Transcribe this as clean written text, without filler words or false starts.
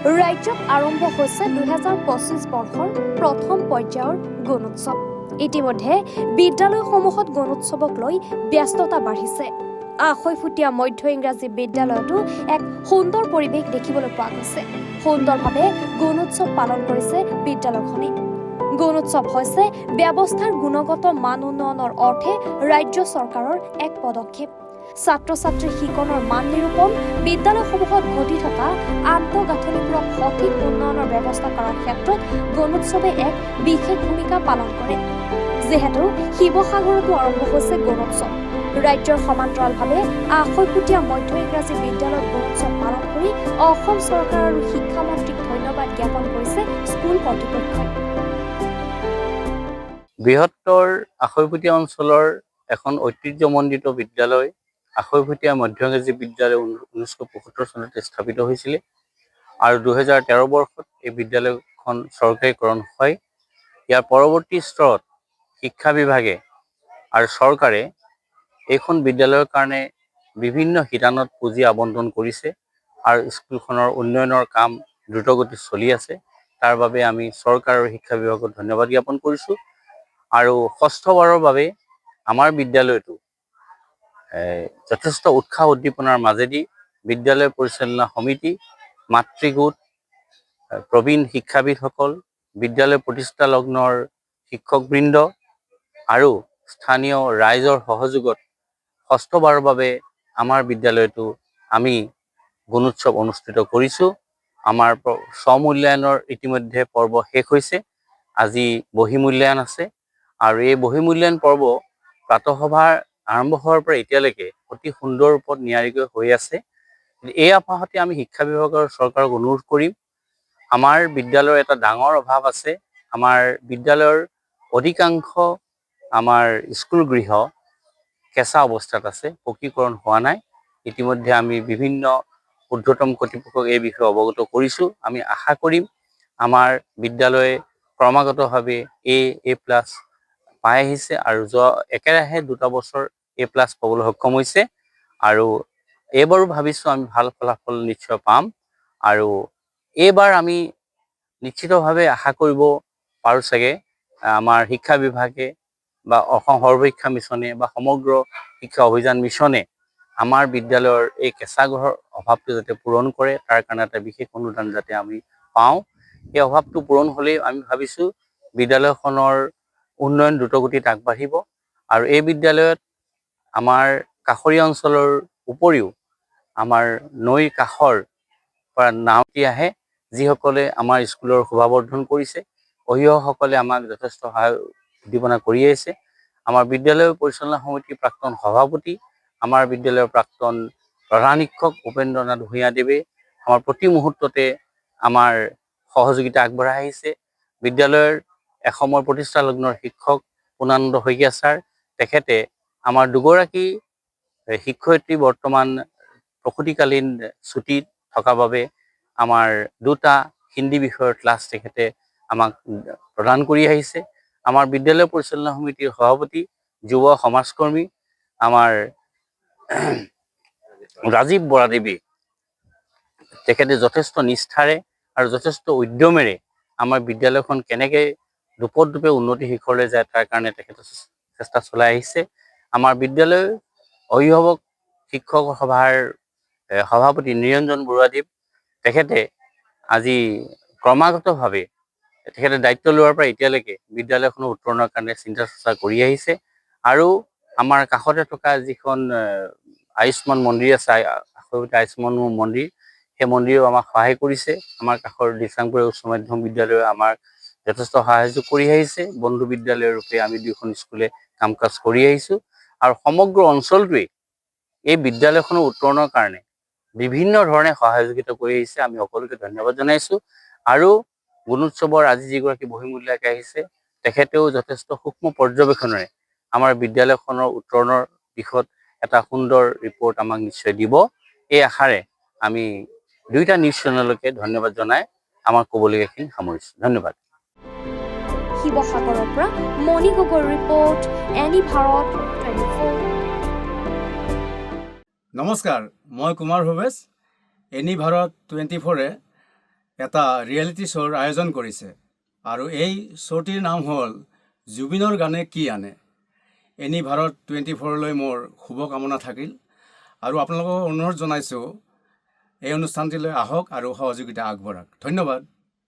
ৰাজ্যত আৰম্ভ হৈছে 2025 বৰ্ষৰ প্ৰথম পৰ্যায়ৰ গণোৎসৱ। ইতিমধ্যে বিদ্যালয়সমূহত গণোৎসৱক লৈ ব্যস্ততা বাঢ়িছে। আঢ়ৈফুটীয়া মধ্য ইংৰাজী বিদ্যালয়তো এক সুন্দৰ পৰিৱেশ দেখিবলৈ পোৱা গৈছে। সুন্দৰভাৱে গণোৎসৱ পালন কৰিছে বিদ্যালয়খনে। গণোৎসৱ হৈছে ব্যৱস্থাৰ গুণগত মান উন্নয়নৰ অৰ্থে ৰাজ্য চৰকাৰৰ এক পদক্ষেপ। ছাত্ৰ-ছাত্ৰীৰ শিকনৰ মান নিৰূপণ, বিদ্যালয়সমূহত ঘটি থকা আন্তঃগাঁথনিবোৰক সঠিক উন্নয়নৰ ব্যৱস্থা কৰাৰ ক্ষেত্ৰত গণোৎসৱে এক বিশেষ ভূমিকা পালন কৰে। যিহেতু শিৱসাগৰতো আৰম্ভ হৈছে গণোৎসৱ, ৰাজ্যৰ সমান্তৰালভাৱে আঢ়ৈফুটীয়া মধ্য ইংৰাজী বিদ্যালয়ত গণোৎসৱ পালন কৰি অসম চৰকাৰ আৰু শিক্ষামন্ত্ৰীক ধন্যবাদ জ্ঞাপন কৰিছে স্কুল কৰ্তৃপক্ষই। বৃহত্তৰ আঢ়ৈফুটীয়া অঞ্চলৰ এখন ঐতিহ্যমণ্ডিত বিদ্যালয় আঢ়ৈফুটীয়া মধ্য ইংৰাজী বিদ্যালয় 1975 চনতে স্থাপিত হৈছিলে আৰু 2013 বৰ্ষত এই বিদ্যালয়খন চৰকাৰীকৰণ হয়। ইয়াৰ পৰৱৰ্তী স্তৰত শিক্ষা বিভাগে আৰু চৰকাৰে এইখন বিদ্যালয়ৰ কাৰণে বিভিন্ন শিতানত পুঁজি আবণ্টন কৰিছে আৰু স্কুলখনৰ উন্নয়নৰ কাম দ্ৰুতগতিত চলি আছে। তাৰ বাবে আমি চৰকাৰ আৰু শিক্ষা বিভাগক ধন্যবাদ জ্ঞাপন কৰিছোঁ। আৰু ষষ্ঠবাৰৰ বাবে আমাৰ বিদ্যালয়টো যথেষ্ট উৎসাহ উদ্দীপনাৰ মাজেদি বিদ্যালয় পৰিচালনা সমিতি, মাতৃগোট, প্ৰবীণ শিক্ষাবিদসকল, বিদ্যালয় প্ৰতিষ্ঠা লগ্নৰ শিক্ষকবৃন্দ আৰু স্থানীয় ৰাইজৰ সহযোগত ষষ্ঠবাৰৰ বাবে আমাৰ বিদ্যালয়টো আমি গণোৎসৱ অনুষ্ঠিত কৰিছোঁ। আমাৰ স্বমূল্যায়নৰ ইতিমধ্যে পৰ্ব শেষ হৈছে। আজি বহিমূল্যায়ন আছে আৰু এই বহিমূল্যায়ন পৰ্ব প্ৰাতঃসভাৰ আৰম্ভ হোৱাৰ পৰা এতিয়ালৈকে অতি সুন্দৰ ৰূপত নিয়াৰিকৈ হৈ আছে। এই আপাহতে আমি শিক্ষা বিভাগ আৰু চৰকাৰক অনুৰোধ কৰিম, আমাৰ বিদ্যালয়ৰ এটা ডাঙৰ অভাৱ আছে। আমাৰ বিদ্যালয়ৰ অধিকাংশ আমাৰ স্কুল গৃহ কেঁচা অৱস্থাত আছে, পকীকৰণ হোৱা নাই। ইতিমধ্যে আমি বিভিন্ন ঊৰ্ধ্বতম কৰ্তৃপক্ষক এই বিষয়ে অৱগত কৰিছোঁ। আমি আশা কৰিম আমাৰ বিদ্যালয়ে ক্ৰমাগতভাৱে A+ পাই আহিছে আৰু একেৰাহে 2টা বছৰ A+ পাবলৈ সক্ষম হৈছে আৰু এইবাৰো ভাবিছোঁ আমি ভাল ফলাফল নিশ্চয় পাম আৰু এইবাৰ আমি নিশ্চিতভাৱে আশা কৰিব পাৰোঁ চাগে আমাৰ শিক্ষা বিভাগে বা অসম সৰ্বশিক্ষা মিছনে বা সমগ্ৰ শিক্ষা অভিযান মিছনে আমাৰ বিদ্যালয়ৰ এই কেঁচা ঘৰৰ অভাৱটো যাতে পূৰণ কৰে, তাৰ কাৰণে এটা বিশেষ অনুদান যাতে আমি পাওঁ। এই অভাৱটো পূৰণ হ'লেই আমি ভাবিছোঁ বিদ্যালয়খনৰ উন্নয়ন দ্ৰুতগতিত আগবাঢ়িব আৰু এই বিদ্যালয়ত আমাৰ কাষৰীয়া অঞ্চলৰ উপৰিও আমাৰ নৈৰ কাষৰ পৰা নাৱতী আহে, যিসকলে আমাৰ স্কুলৰ শোভাবৰ্ধন কৰিছে। অভিভাৱকসকলে আমাক যথেষ্ট সহায় উদ্দীপনা কৰি আহিছে। আমাৰ বিদ্যালয় পৰিচালনা সমিতিৰ প্ৰাক্তন সভাপতি, আমাৰ বিদ্যালয়ৰ প্ৰাক্তন প্ৰধান শিক্ষক উপেন্দ্ৰনাথ ভূঞাদেৱে আমাৰ প্ৰতি মুহূৰ্ততে আমাৰ সহযোগিতা আগবঢ়াই আহিছে। বিদ্যালয়ৰ এসময়ৰ প্ৰতিষ্ঠা লগ্নৰ শিক্ষক পুৰ্ণানন্দ শইকীয়া ছাৰ, তেখেতে আমাৰ দুগৰাকী শিক্ষয়িত্ৰী বৰ্তমান প্ৰসূতিকালীন ছুটিত থকাৰ বাবে আমাৰ 2টা হিন্দী বিষয়ৰ ক্লাছ তেখেতে আমাক প্ৰদান কৰি আহিছে। আমাৰ বিদ্যালয় পৰিচালনা সমিতিৰ সভাপতি, যুৱ সমাজকৰ্মী আমাৰ ৰাজীৱ বৰাদেৱী, তেখেতে যথেষ্ট নিষ্ঠাৰে আৰু যথেষ্ট উদ্যমেৰে আমাৰ বিদ্যালয়খন কেনেকৈ দোপতদোপে উন্নতি শিখৰলৈ যায় তাৰ কাৰণে তেখেতে চেষ্টা চলাই আহিছে। আমাৰ বিদ্যালয়ৰ অভিভাৱক শিক্ষক সভাৰ সভাপতি নিৰঞ্জন বৰুৱাদেৱ, তেখেতে আজি ক্ৰমাগতভাৱে তেখেতে দায়িত্ব লোৱাৰ পৰা এতিয়ালৈকে বিদ্যালয়খনৰ উত্তৰণৰ কাৰণে চিন্তা চৰ্চা কৰি আহিছে আৰু আমাৰ কাষতে থকা যিখন আয়ুষ্মান মন্দিৰ আছে, আয়ুষ্মান মন্দিৰ, সেই মন্দিৰেও আমাক সহায় কৰিছে। আমাৰ কাষৰ দিচাংপুৰ উচ্চ মাধ্যমিক বিদ্যালয়ে আমাক যথেষ্ট সাহায্য কৰি আহিছে। বন্ধু বিদ্যালয়ৰ ৰূপে আমি 2খন স্কুলে কাম কাজ কৰি আহিছোঁ আৰু সমগ্ৰ অঞ্চলটোৱে এই বিদ্যালয়খনৰ উত্তৰণৰ কাৰণে বিভিন্ন ধৰণে সহযোগিতা কৰি আহিছে। আমি সকলোকে ধন্যবাদ জনাইছোঁ আৰু গুণোৎসৱৰ আজি যিগৰাকী বহিমূল্যায়ক আহিছে, তেখেতেও যথেষ্ট সূক্ষ্ম পৰ্যবেক্ষণেৰে আমাৰ বিদ্যালয়খনৰ উত্তৰণৰ দিশত এটা সুন্দৰ ৰিপৰ্ট আমাক নিশ্চয় দিব। এই আশাৰে আমি 2টা নিউজ চেনেলকে ধন্যবাদ জনাই আমাৰ ক'বলগীয়াখিনি সামৰিছোঁ। ধন্যবাদ। শিৱসাগৰৰ পৰা মণি গগৈৰ ৰিপৰ্ট, এনি ভাৰত 24। নমস্কাৰ, মই কুমাৰ ভৱেশ। এনি ভাৰত 24-এ এটা ৰিয়েলিটি শ্ব'ৰ আয়োজন কৰিছে আৰু এই শ্ব'টিৰ নাম হ'ল জুবিনৰ গানে কি আনে। এনি ভাৰত 24লৈ মোৰ শুভকামনা থাকিল আৰু আপোনালোকক অনুৰোধ জনাইছোঁ এই অনুষ্ঠানটিলৈ আহক আৰু সহযোগিতা আগবঢ়াওক। ধন্যবাদ।